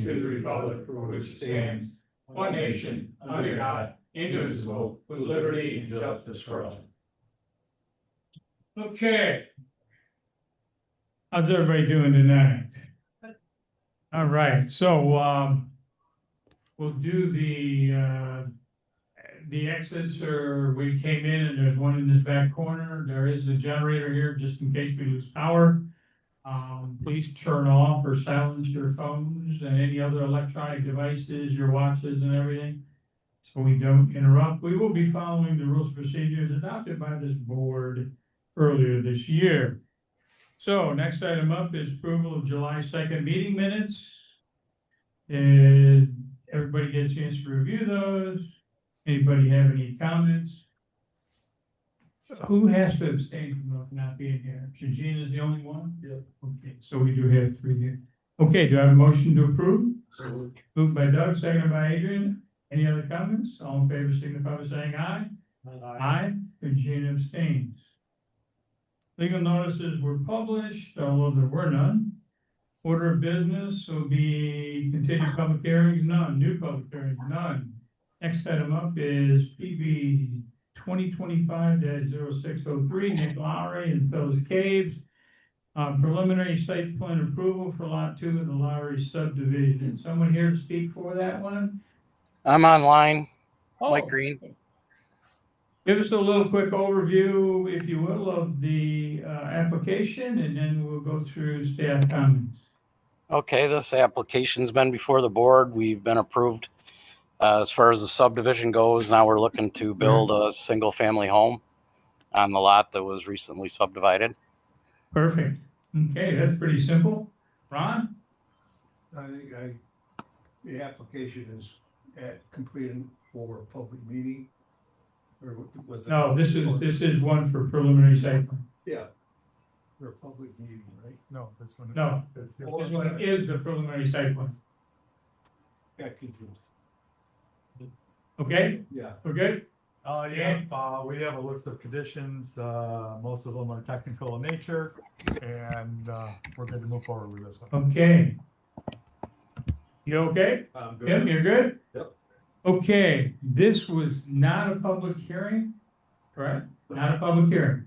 to the republic for which it stands, one nation, under God, indivisible, with liberty and justice for all. Okay. How's everybody doing tonight? All right, so we'll do the exits, or we came in and there's one in this back corner. There is a generator here just in case we lose power. Please turn off or silence your phones and any other electronic devices, your watches and everything, so we don't interrupt. We will be following the rules and procedures adopted by this board earlier this year. So next item up is approval of July 2nd meeting minutes. Did everybody get a chance to review those? Anybody have any comments? Who has to abstain from not being here? Regina is the only one? Yeah. Okay, so we do have 3 here. Okay, do I have a motion to approve? Moved by Doug, seconded by Adrian. Any other comments? All in favor signify by saying aye. Aye. Regina abstains. Legal notices were published, although there were none. Order of business will be continued public hearings, none. New public hearings, none. Next item up is PB 2025-0603, Nick Lowry and Phil's Caves. Preliminary site plan approval for lot 2 of the Lowry subdivision. Someone here to speak for that one? I'm online. Oh. Mike Green. Give us a little quick overview, if you will, of the application, and then we'll go through staff comments. Okay, this application's been before the board. We've been approved as far as the subdivision goes. Now we're looking to build a single family home on the lot that was recently subdivided. Perfect. Okay, that's pretty simple. Ron? I think the application is completed for a public meeting. Or was it? No, this is one for preliminary site plan. Yeah. For a public meeting, right? No, this one. No, this one is the preliminary site plan. Got confused. Okay, Yeah. we're good? Yeah, we have a list of conditions, most of them are technical in nature, and we're good to move forward with this one. Okay. You okay? Good. Tim, you're good? Yep. Okay, this was not a public hearing, correct? Not a public hearing.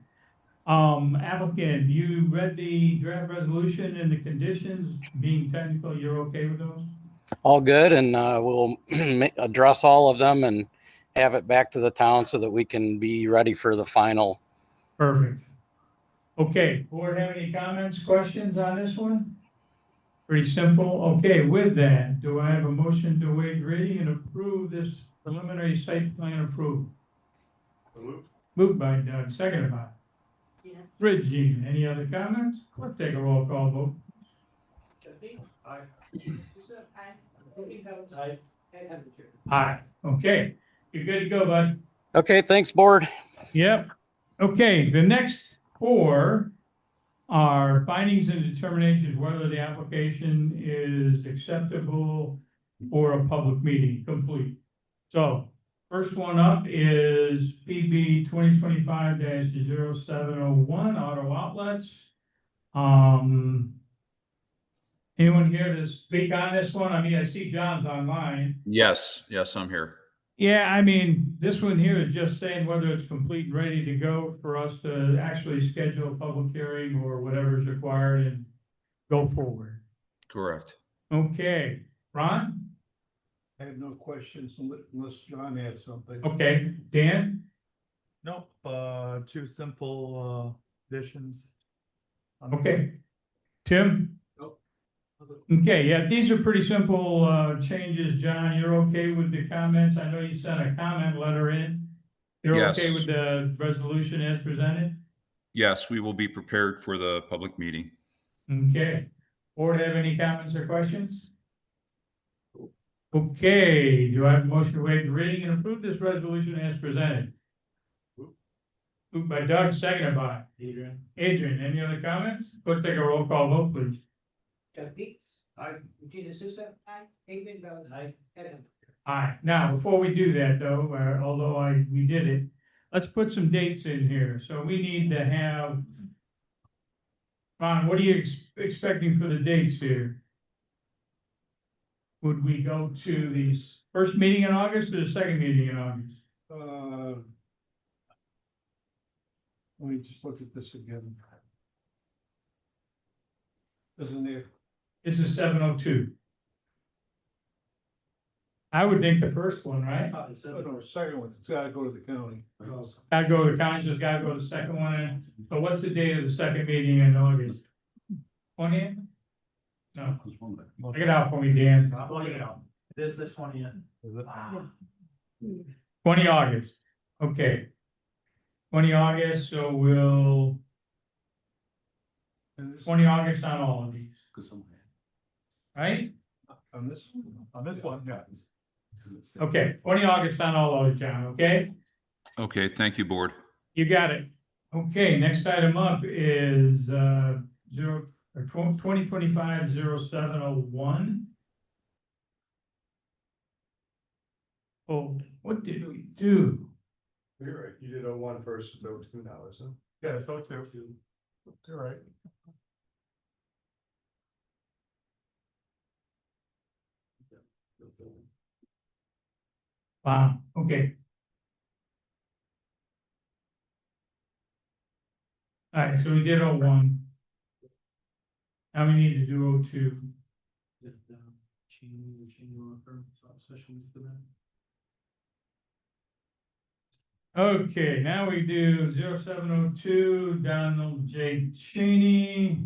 Applicant, you read the draft resolution and the conditions being technical, you're okay with those? All good, and we'll address all of them and have it back to the town so that we can be ready for the final. Perfect. Okay, board have any comments, questions on this one? Pretty simple. Okay, with that, do I have a motion to waive reading and approve this preliminary site plan approval? Moved by Doug, seconded by Regina. Any other comments? Let's take a roll call vote. Aye. Okay, you're good to go, bud. Okay, thanks, board. Yep. Okay, the next 4 are findings and determinations whether the application is acceptable for a public meeting complete. So first one up is PB 2025-0701 auto outlets. Anyone here to speak on this one? I mean, I see John's online. Yes, I'm here. Yeah, I mean, this one here is just saying whether it's complete and ready to go for us to actually schedule a public hearing or whatever is required and go forward. Correct. Okay, Ron? I have no questions unless John had something. Okay, Dan? Nope, 2 simple additions. Okay. Tim? Okay, yeah, these are pretty simple changes. John, you're okay with the comments? I know you sent a comment letter in. You're Yes. okay with the resolution as presented? Yes, we will be prepared for the public meeting. Okay. Board have any comments or questions? Okay, do I have a motion to waive the reading and approve this resolution as presented? Moved by Doug, seconded by Adrian. Adrian, any other comments? Clerk, take a roll call vote, please. Doug Beats. Aye. Regina Sousa. Aye. Adrian Bell. Aye. Ed. Aye. Now, before we do that though, although we did it, let's put some dates in here. So we need to have, Ron, what are you expecting for the dates here? would we go to the first meeting in August or the second meeting in August? Let me just look at this again. Isn't it? This is 7:02. I would think the first one, right? No, second one, it's gotta go to the county. Gotta go to the conference, gotta go to the second one, and so what's the date of the second meeting in August? 20th? No, check it out for me, Dan. I'm looking it up. It is the 20th. Is it? 20 August, okay. 20 August, so we'll, And this, 20 August on all of these, right? on this, On this one, yeah. Okay, 20 August on all those, John, okay? Okay, thank you, board. You got it. Okay, next item up is 2025-0701. Oh, what did we do? You're right, you did 01 first, so 02 now, isn't it? Yeah, so too. You're right. Wow, okay. All right, so we did 01. Now we need to do 02. Okay, now we do 0702, Donald J. Cheney.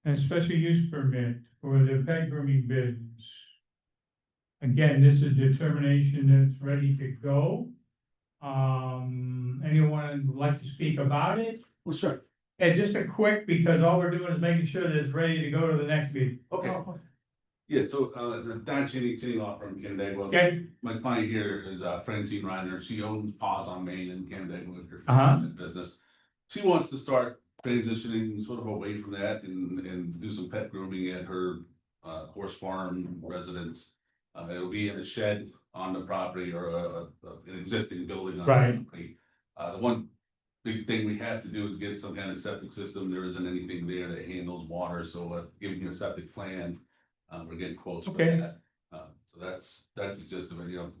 And special use permit for the pet grooming business. Again, this is determination that's ready to go. Anyone would like to speak about it? Well, sure. Hey, just a quick, because all we're doing is making sure that it's ready to go to the next meeting. Okay. Yeah, so, the Don Cheney Law Firm, Canandaigua. Okay, My client here is, Francine Reiner. She owns Paws on Main in Canandaigua with her Uh-huh. business. She wants to start transitioning sort of away from that and do some pet grooming at her, horse farm residence. It'll be in a shed on the property or an existing building on the Right. property. The one big thing we have to do is get some kind of septic system. There isn't anything there that handles water, so giving you a septic plan, we're getting quotes for Okay. that. So that's the gist of it, you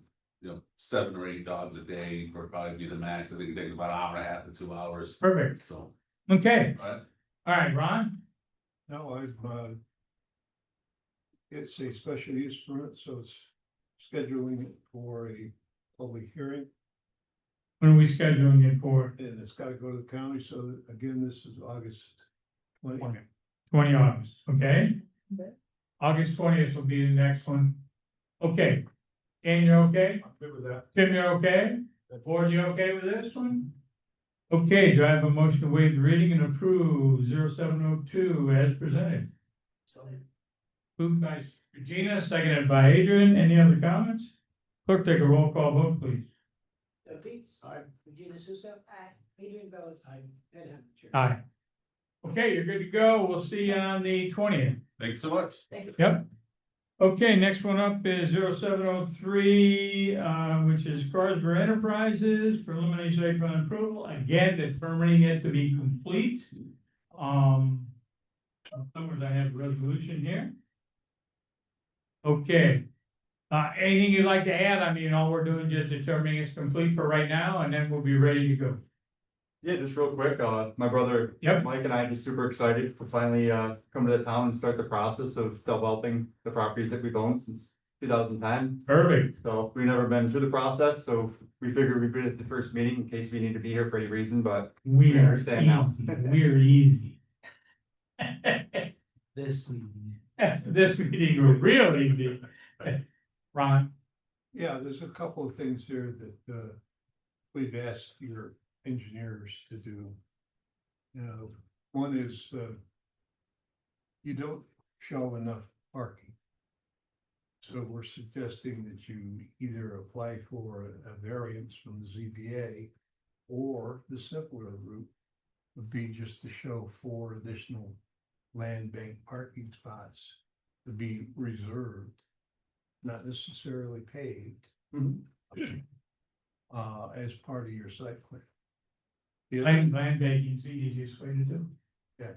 know, 7 or 8 dogs a day would probably be the max. I think it takes about an hour and a half to 2 hours, perfect. so, Okay, all right. all right, Ron? no, it's a special use permit, so it's scheduling it for a public hearing. When are we scheduling it for? And it's gotta go to the county, so again, this is August 20th. 20 August, okay? August 20th will be the next one. Okay. And you're okay? I'm good with that. Tim, you're okay? Board, you okay with this one? Okay, do I have a motion to waive the reading and approve 0702 as presented? Moved by Regina, seconded by Adrian. Any other comments? Clerk, take a roll call vote, please. Doug Peets. Aye. Regina Susa. Aye. Adrian Bellis. Aye. Ed Henry. Aye. Okay, you're good to go. We'll see you on the 20th. Thanks so much. Thank you. Yep. Okay, next one up is 0703, which is Carsber Enterprises, preliminary site plan approval, again, determining it to be complete. Somewhere I have a resolution here. Okay. Anything you'd like to add? I mean, all we're doing is just determining it's complete for right now, and then we'll be ready to go. Yeah, just real quick, my brother Yep. Mike and I are just super excited to finally come to the town and start the process of developing the properties that we've owned since 2010. Perfect. So we've never been through the process, so we figured we'd be at the first meeting in case we need to be here for any reason, but We are understand now. easy. We're easy. This meeting. This meeting was real easy. Ron? Yeah, there's a couple of things here that, we've asked your engineers to do. One is, you don't show enough parking. So we're suggesting that you either apply for a variance from the ZBA, or the simpler route would be just to show 4 additional land bank parking spots to be reserved, not necessarily paved. As part of your site plan. The other- Land banking is the easiest way to do.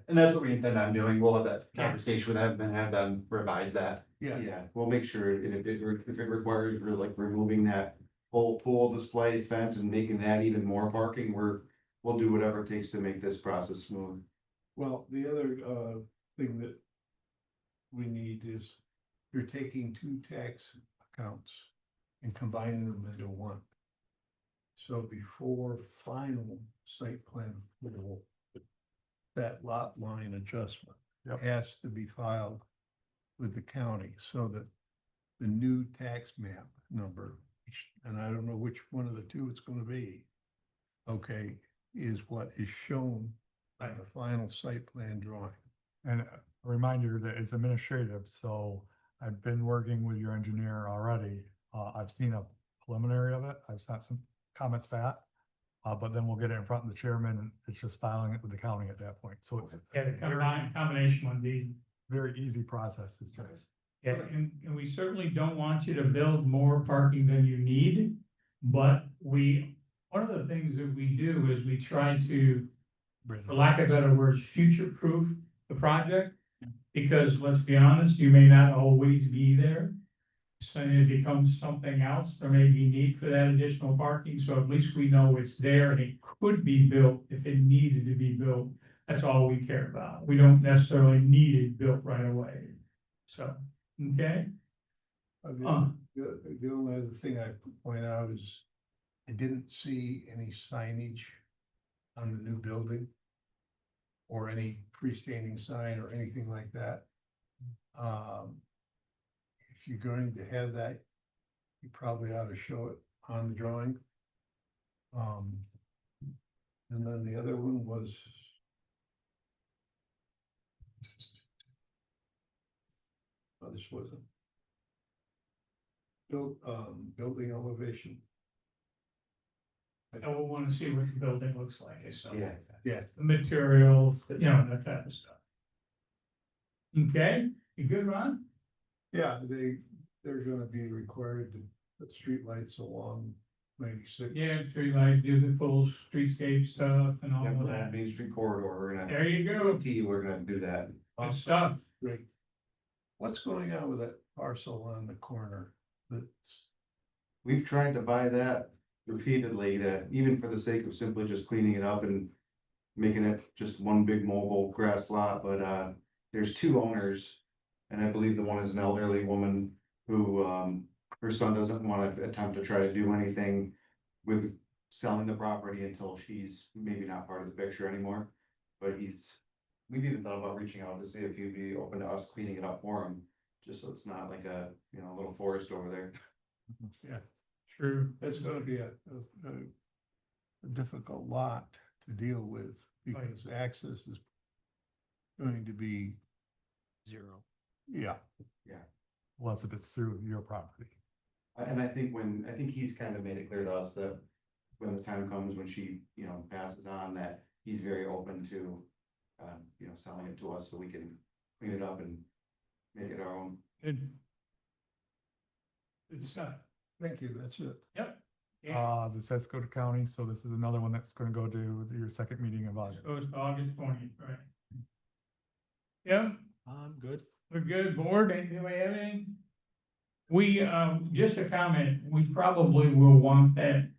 and that's what we intend on doing. We'll have that Yeah. conversation with them and have them revise that. Yeah, we'll make sure, and if it requires, we're like removing that whole pool display fence and making that even more parking, we'll do whatever it takes to make this process smooth. well, the other thing that we need is you're taking two tax accounts and combining them into one. So before final site plan approval, that lot line adjustment Yep. has to be filed with the county so that the new tax map number, and I don't know which one of the two it's gonna be, okay, is what is shown on the final site plan drawing. And a reminder that it's administrative, so I've been working with your engineer already. I've seen a preliminary of it. I've sent some comments back. But then we'll get it in front of the chairman and it's just filing it with the county at that point. So it's Yeah, the combination would be. very easy process. It's just. Yeah, and we certainly don't want you to build more parking than you need, but one of the things that we do is we try to, for lack of better words, future-proof the project. Because let's be honest, you may not always be there. So it becomes something else, there may be need for that additional parking, so at least we know it's there and it could be built if it needed to be built. That's all we care about. We don't necessarily need it built right away. So, okay? The only other thing I point out is I didn't see any signage on the new building or any freestanding sign or anything like that. If you're going to have that, you probably ought to show it on the drawing. And then the other one was this wasn't building elevation. And we'll want to see what the building looks like and stuff Yeah. like that. Yeah. The materials, that type of stuff. Okay, you good, Ron? Yeah, they're gonna be required to put streetlights along 96. Yeah, streetlights, do the full streetscape stuff and all of that. Main Street corridor, we're gonna, There you go, we're gonna do that. good stuff. Great. What's going on with that parcel on the corner? That's, We've tried to buy that repeatedly, even for the sake of simply just cleaning it up and making it just one big mobile grass lot, but there's two owners. And I believe the one is an elderly woman who her son doesn't want to attempt to try to do anything with selling the property until she's maybe not part of the picture anymore. But we've even thought about reaching out to see if he'd be open to us cleaning it up for him, just so it's not like a little forest over there. yeah, True. that's gonna be a difficult lot to deal with because access is going to be Zero. yeah. Unless if it's through your property. And I think he's kind of made it clear to us that when the time comes, when she, passes on, that he's very open to, selling it to us so we can clean it up and make it our own. Good. Good stuff. Thank you, that's it. Yep. Yeah. This has to go to county, so this is another one that's gonna go to your second meeting of August. Goes to August 20th, right? Yeah, I'm good. we're good, board, anything, we have anything? We, just a comment, we probably will want that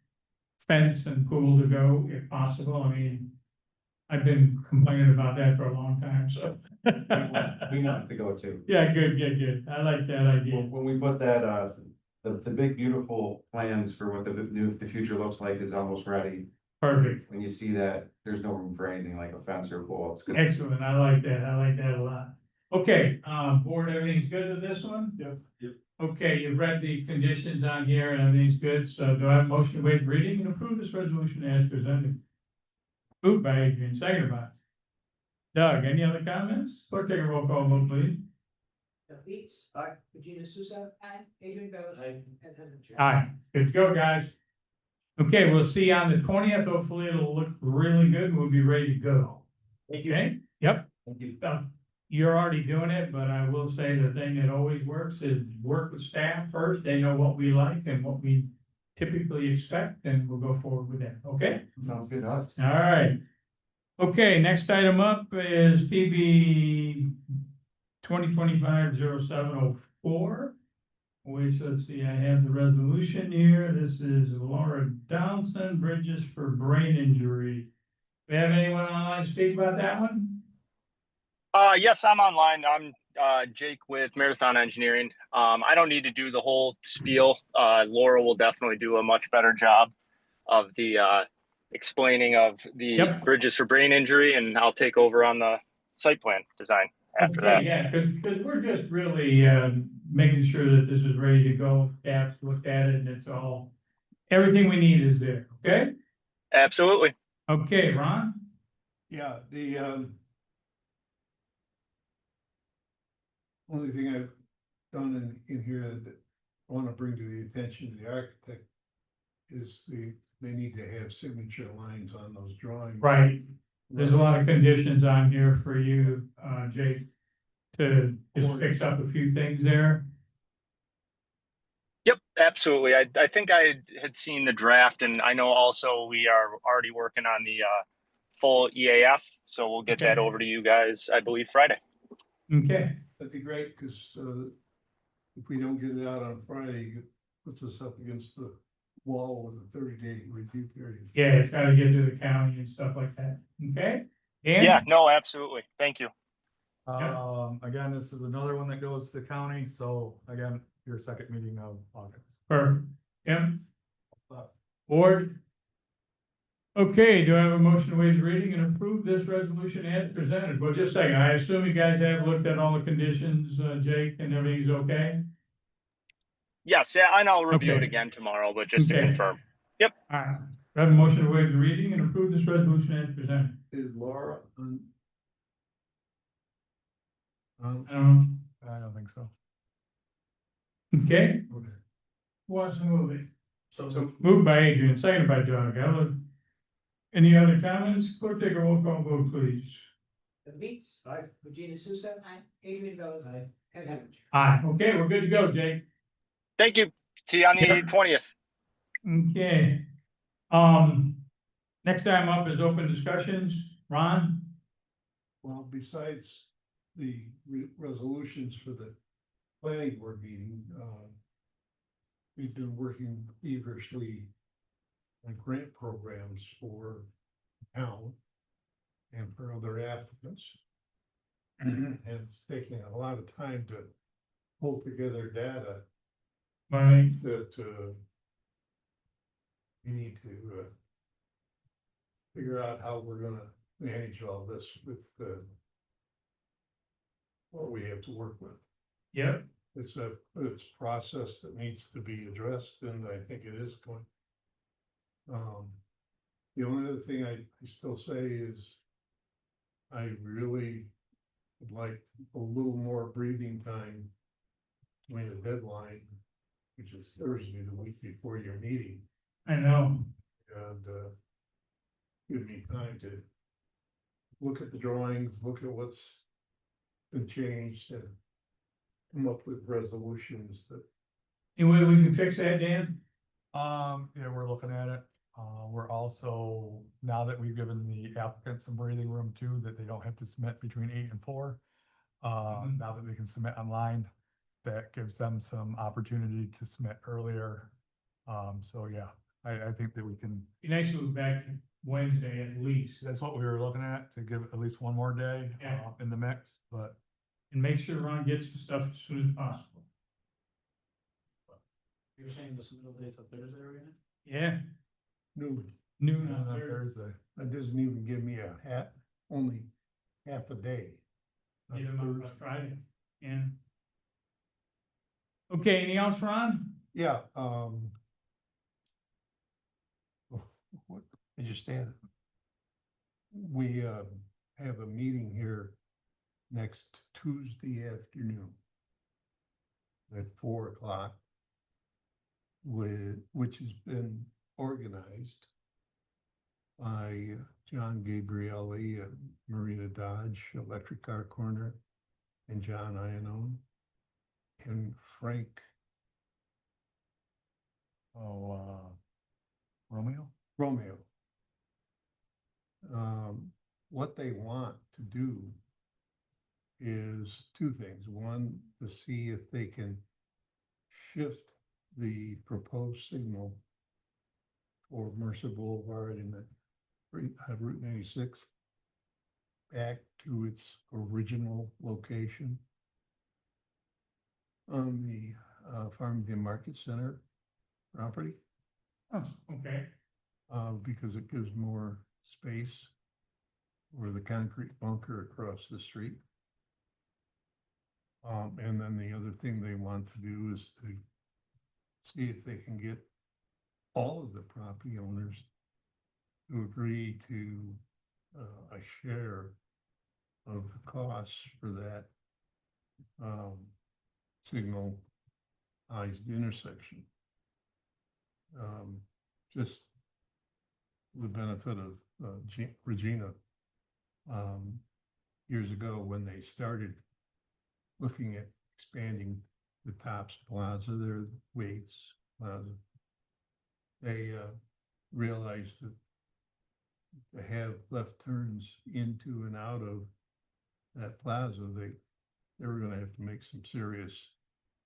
fence and pool to go if possible, I mean, I've been complaining about that for a long time, so. We want it to go too. Yeah, good, I like that idea. When we put that, the big beautiful plans for what the future looks like is almost ready. Perfect, When you see that, there's no room for anything like a fence or a pool. It's good. excellent, I like that a lot. Okay, board, everything's good with this one? Yep. Okay, you've read the conditions on here and everything's good, so do I have a motion to waive reading and approve this resolution as presented? Moved by Adrian, seconded by Doug, any other comments? Clerk, take a roll call vote, please. Doug Leeds. Aye. Regina Susa. Aye. Adrian Bellis. Aye. And Henry Chuck. Aye, good to go, guys. Okay, we'll see you on the 20th, hopefully it'll look really good, and we'll be ready to go. Okay, yep. Thank you. You're already doing it, but I will say the thing that always works is work with staff first, they know what we like and what we typically expect, and we'll go forward with that, okay? Sounds good to us. All right. Okay, next item up is PB 2025-0704, 4. Which, let's see, I have the resolution here. This is Laura Donaldson, Bridges for Brain Injury. Do we have anyone online to speak about that one? Yes, I'm online. I'm Jake with Marathon Engineering. I don't need to do the whole spiel. Laura will definitely do a much better job of the explaining of the Yep. bridges for brain injury, and I'll take over on the site plan design after Okay, that. yeah, because we're just really making sure that this is ready to go. Staff's looked at it and it's all, everything we need is there, okay? Absolutely. Okay, Ron? Yeah, the only thing I've done in here that I want to bring to the attention of the architect is they need to have signature lines on those drawings. Right. There's a lot of conditions on here for you, Jake, to just fix up a few things there. Yep, absolutely. I think I had seen the draft, and I know also we are already working on the full EAF, so we'll get that Okay. over to you guys, I believe, Friday. Okay, That'd be great, because if we don't get it out on Friday, it puts us up against the wall with a 30-day review period. yeah, it's gotta get to the county and stuff like that, okay? Dan? Yeah, no, absolutely. Thank you. Again, this is another one that goes to the county, so again, your second meeting of August. Perfect. Tim? Board? Okay, do I have a motion to waive the reading and approve this resolution as presented? Well, just a second, I assume you guys have looked at all the conditions, Jake, and everything's okay? Yes, yeah, and I'll review it Okay. again tomorrow, but just to Okay. confirm. All right, do I have a motion to waive the reading and approve this resolution as presented? Is Laura on? I don't think so. Okay, Okay. who wants to move it? So moved by Adrian, seconded by Doug. Any other comments? Clerk, take a roll call vote, please. Doug Beats. Aye. Regina Susa. Aye. Adrian Velez. Aye. Ed Henrich. Aye, okay, we're good to go, Jake. Thank you. See you on the Yep. 20th. Okay. Next time up is open discussions. Ron? Well, besides the resolutions for the planning board meeting, we've been working feverishly on grant programs for town and for other applicants. And it's taking a lot of time to pull together data Right. that we need to figure out how we're gonna manage all this with what we have to work with. Yep. It's a process that needs to be addressed, and I think it is going. The only other thing I still say is I really would like a little more breathing time between the deadline, which is Thursday, the week before your meeting, I know. and give me time to look at the drawings, look at what's been changed, and come up with resolutions that. Any way we can fix that, Dan? Yeah, we're looking at it. We're also, now that we've given the applicant some breathing room too, that they don't have to submit between 8 and 4. Mhm. Now that they can submit online, that gives them some opportunity to submit earlier. So yeah, I think that we can, Be nice to move back Wednesday at least, that's what we were looking at, to give at least one more day Yeah. in the mix, but and make sure Ron gets the stuff as soon as possible. You're saying the submittal dates of Thursday, are we in? Yeah, Noon. noon on on Thursday. Thursday. That doesn't even give me only half a day. Get them on Friday, yeah. Okay, anything else, Ron? Yeah, what, I just added. We, have a meeting here next Tuesday afternoon at 4 o'clock, which has been organized by John Gabrielli, Marina Dodge, Electric Car Corner, and John Iannone, and Frank. Romeo? Romeo. What they want to do is two things. One, to see if they can shift the proposed signal for Mercer Boulevard and the Route 96 back to its original location on the Farmington Market Center property, Oh, okay. because it gives more space for the concrete bunker across the street. And then the other thing they want to do is to see if they can get all of the property owners to agree to a share of the costs for that signalized intersection. Just the benefit of Regina, years ago when they started looking at expanding the Tops Plaza, their Wade's Plaza, they realized that to have left turns into and out of that plaza, they were gonna have to make some serious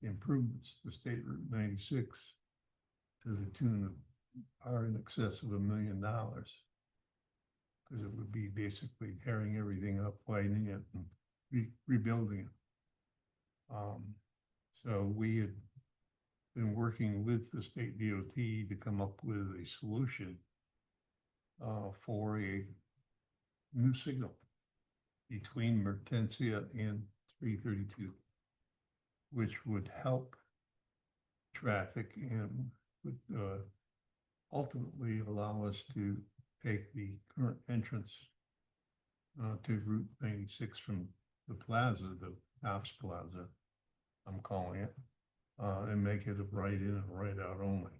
improvements to State Route 96 to the tune of in excess of $1 million. Because it would be basically tearing everything up, widening it and rebuilding it. So we had been working with the state DOT to come up with a solution for a new signal between Mertensia and 332, which would help traffic and would ultimately allow us to take the current entrance to Route 96 from the plaza, the Tops Plaza, I'm calling it, and make it a right in and right out only.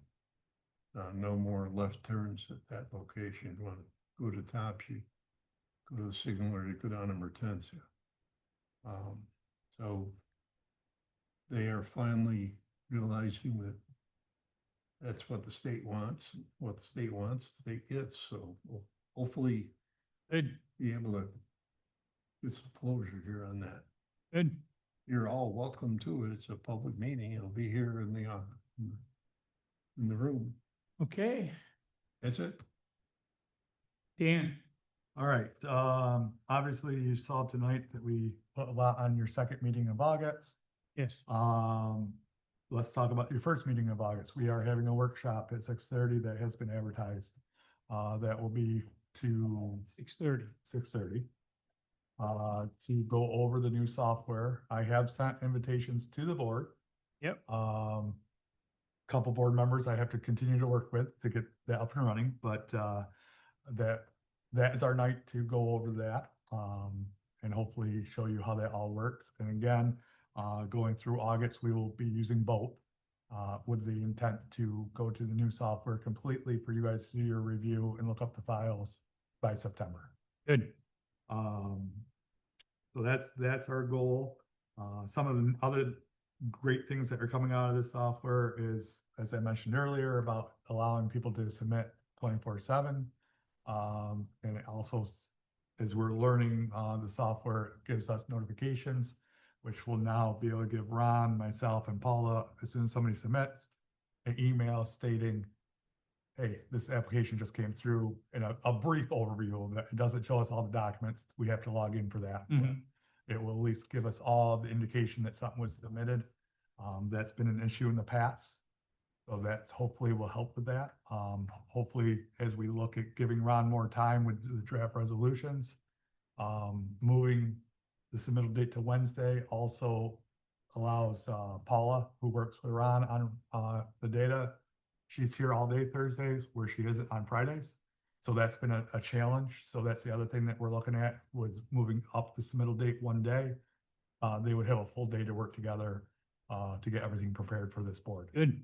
No more left turns at that location. You want to go to Tops, you go to the signal or you go down to Mertensia. So they are finally realizing that that's what the state wants. What the state wants, the state gets. So we'll hopefully Good, be able to get some closure here on that. good. You're all welcome to it. It's a public meeting. It'll be here in the room. Okay, That's it. Dan, All right, obviously you saw tonight that we put a lot on your second meeting of August. yes, Let's talk about your first meeting of August. We are having a workshop at 6:30 that has been advertised. That will be to 6:30. 6:30. To go over the new software. I have sent invitations to the board. Yep. Couple board members I have to continue to work with to get that up and running, but that is our night to go over that, and hopefully show you how that all works. And again, going through August, we will be using both, with the intent to go to the new software completely for you guys to do your review and look up the files by September. Good. So that's our goal. Some of the other great things that are coming out of this software is, as I mentioned earlier, about allowing people to submit 24/7. And it also, as we're learning, the software gives us notifications, which will now be able to give Ron, myself, and Paula, as soon as somebody submits, an email stating, hey, this application just came through, and a brief overview of that. It doesn't show us all the documents. We have to log in for that. Mhm. It will at least give us all the indication that something was submitted. That's been an issue in the past. So that hopefully will help with that. Hopefully, as we look at giving Ron more time with the draft resolutions, moving the submittal date to Wednesday also allows Paula, who works with Ron on the data. She's here all day Thursdays, where she isn't on Fridays. So that's been a challenge. So that's the other thing that we're looking at, was moving up the submittal date one day. They would have a full day to work together to get everything prepared for this board. Good.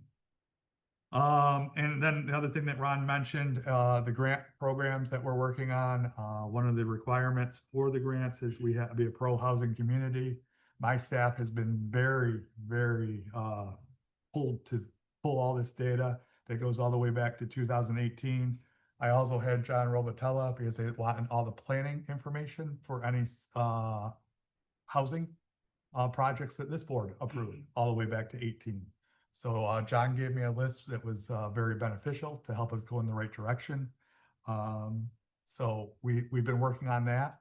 And then the other thing that Ron mentioned, the grant programs that we're working on. One of the requirements for the grants is we have to be a pro-housing community. My staff has been very, very pulled to pull all this data that goes all the way back to 2018. I also had John Robatella, because they wanted all the planning information for any housing projects that this board approved all the way back to 18. So John gave me a list that was very beneficial to help us go in the right direction. So we've been working on that.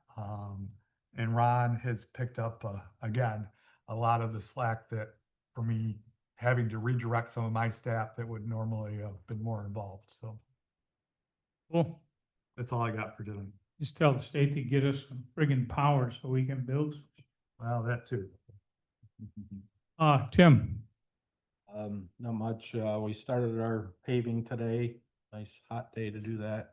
And Ron has picked up again a lot of the slack that for me having to redirect some of my staff that would normally have been more involved. So Cool. that's all I got for today. Just tell the state to get us some friggin' power so we can build. Well, that too. Tim, Not much. We started our paving today. Nice hot day to do that.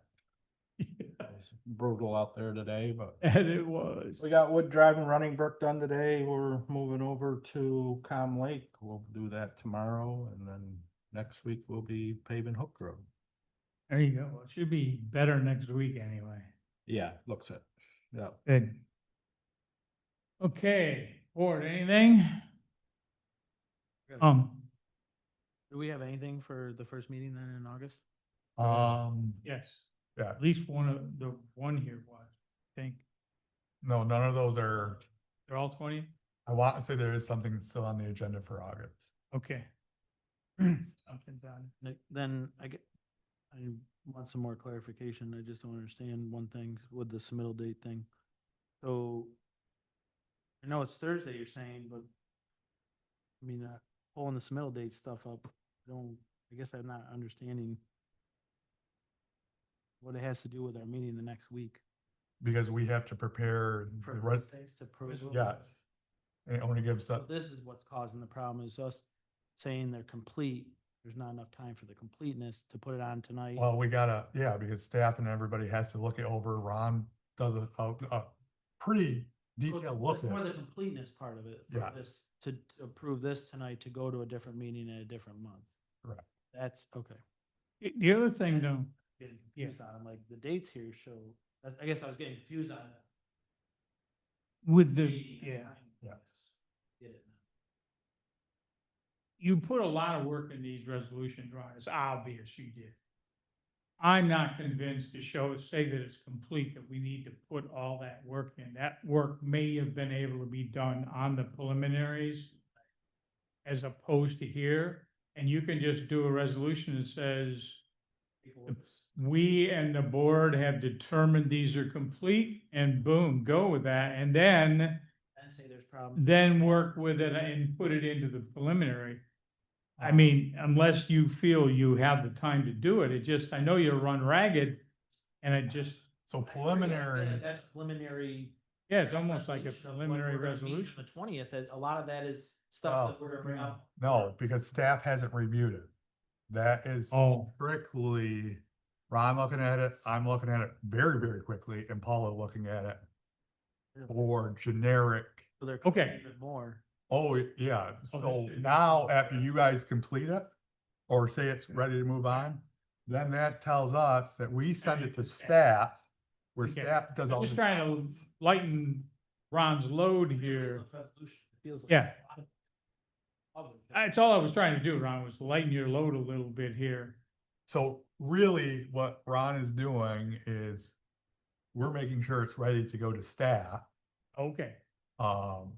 It was brutal out there today, but and it was. we got Wood Drive and Running Brook done today. We're moving over to Calm Lake. We'll do that tomorrow, and then next week we'll be paving Hook Road. There you go. It should be better next week anyway. Yeah, looks it. Yeah. Good. Okay, board, anything? Do we have anything for the first meeting then in August? Yes, Yeah, at least one of the one here was, I think. no, none of those are, They're all 20? I want to say there is something still on the agenda for August. Okay. Something done. Then I want some more clarification. I just don't understand one thing with the submittal date thing. So I know it's Thursday you're saying, but I mean, pulling the submittal date stuff up, I guess I'm not understanding what it has to do with our meeting the next week. Because we have to prepare the rest, To prove. yes. And it only gives So up, this is what's causing the problem, is us saying they're complete. There's not enough time for the completeness to put it on tonight. well, we gotta, yeah, because staff and everybody has to look it over. Ron does a pretty So detailed look it's at more it. the completeness part of it. For Yeah. this, to approve this tonight, to go to a different meeting in a different month. Correct. That's okay. The other thing though, Getting confused on them, like the dates here show, I guess I was getting confused on it. with the, Meeting and yeah, time. Yeah. Get it now. you put a lot of work in these resolution drawings, it's obvious you did. I'm not convinced to say that it's complete, that we need to put all that work in. That work may have been able to be done on the preliminaries as opposed to here, and you can just do a resolution that says, we and the board have determined these are complete, and boom, go with that, and then And say there's problems. work with it and put it into the preliminary. I mean, unless you feel you have the time to do it, I know you run ragged, and So preliminary, That's preliminary. yeah, it's almost like a resolution of what preliminary we're gonna meet on resolution. The 20th, a lot of that is stuff that we're gonna bring up. no, because staff hasn't reviewed it. That is Oh, strictly Ron looking at it, I'm looking at it very, very quickly, and Paula looking at it for generic. So they're Okay. even more. Oh, yeah, so that's it. now after you guys complete it, or say it's ready to move on, then that tells us that we send it to staff, where Okay. staff does I'm all. just the- trying to lighten Ron's load here. Resolution feels like Yeah. a lot of- That's all I was trying to do, Ron, was lighten your load a little bit here. So really, what Ron is doing is we're making sure it's ready to go to staff. Okay, And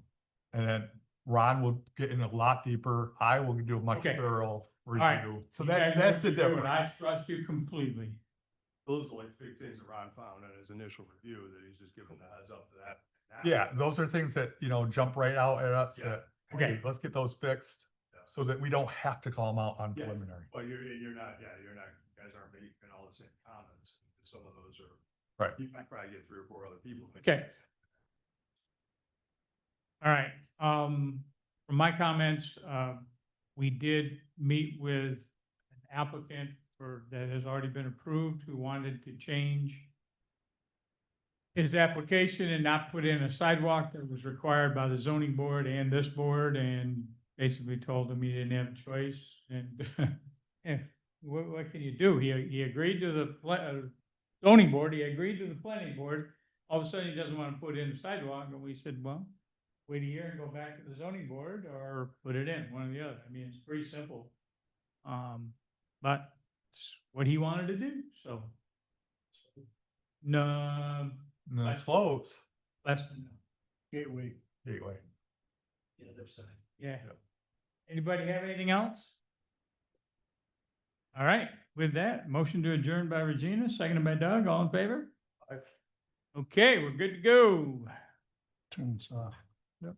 then Ron will get in a lot deeper. I will do a much Okay. thorough right. review. So You guys that's know the what you're doing. I difference. trust you completely. Those are like big things that Ron found in his initial review that he's just giving the heads up to that. Yeah, those are things that, jump right out at us Yeah. that, Okay. hey, let's get those fixed Yeah. so that we don't have to call them out on Yeah. preliminary. Well, you're not, you guys aren't making all the same comments. Some of those are. Right. You might probably get 3 or 4 other people. Okay. All right, from my comments, we did meet with an applicant that has already been approved, who wanted to change his application and not put in a sidewalk that was required by the zoning board and this board, and basically told him he didn't have a choice, and yeah, what can you do? He agreed to the zoning board, he agreed to the planning board. All of a sudden, he doesn't want to put in a sidewalk, and we said, well, wait a year and go back to the zoning board, or put it in, one or the other. I mean, it's pretty simple. But it's what he wanted to do, so. No, No, That's- close. less than, Gateway, Gateway. Yeah. Anybody have anything else? All right, with that, motion to adjourn by Regina, seconded by Doug, all in favor? Aye. Okay, we're good to go. Turns off. Yep.